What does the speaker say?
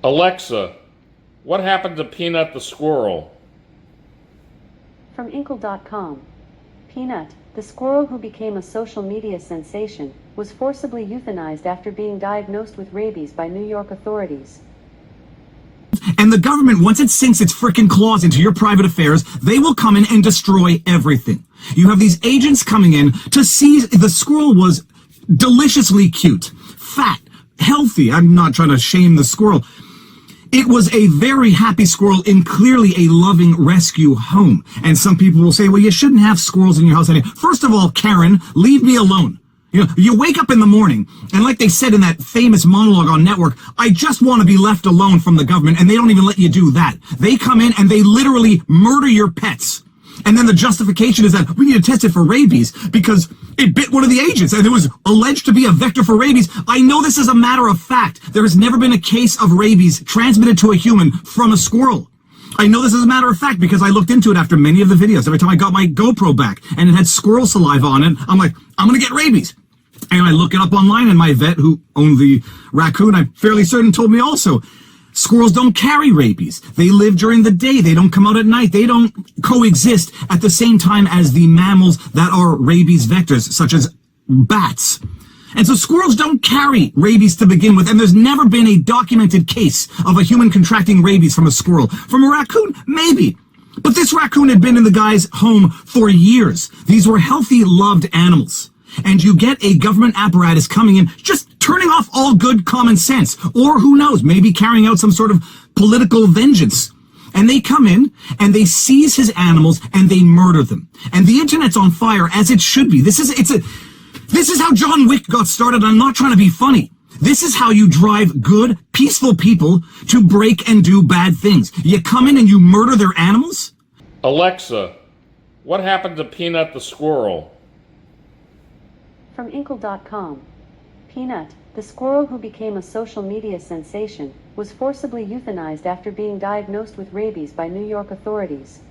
Alexa, what happened to Peanut the squirrel? From Inkle.com. Peanut, the squirrel who became a social media sensation, was forcibly euthanized after being diagnosed with rabies by New York authorities. And the government, once it sinks its frickin' claws into your private affairs, they will come in and destroy everything. You have these agents coming in to seize. The squirrel was deliciously cute, fat, healthy. I'm not trying to shame the squirrel. It was a very happy squirrel in clearly a loving rescue home. And some people will say, well, you shouldn't have squirrels in your house anyway. First of all, Karen, leave me alone. You know, you wake up in the morning, and like they said in that famous monologue on Network, I just want to be left alone from the government, and they don't even let you do that. They come in and they literally murder your pets. And then the justification is that we need to test it for rabies because it bit one of the agents and it was alleged to be a vector for rabies. I know this is a matter of fact. There has never been a case of rabies transmitted to a human from a squirrel. I know this is a matter of fact because I looked into it after many of the videos. Every time I got my GoPro back and it had squirrel saliva on it, I'm like, I'm going to get rabies. And I look it up online, and my vet who owned the raccoon, I'm fairly certain, told me also, squirrels don't carry rabies. They live during the day. They don't come out at night. They don't coexist at the same time as the mammals that are rabies vectors, such as bats. And so squirrels don't carry rabies to begin with, and there's never been a documented case of a human contracting rabies from a squirrel. From a raccoon, maybe. But this raccoon had been in the guy's home for years. These were healthy, loved animals. And you get a government apparatus coming in, just turning off all good common sense. Or who knows, maybe carrying out some sort of political vengeance. And they come in, and they seize his animals, and they murder them. And the internet's on fire, as it should be. This is how John Wick got started. I'm not trying to be funny. This is how you drive good, peaceful people to break and do bad things. You come in and you murder their animals? Alexa, what happened to Peanut the squirrel? From Inkle.com. Peanut, the squirrel who became a social media sensation, was forcibly euthanized after being diagnosed with rabies by New York authorities.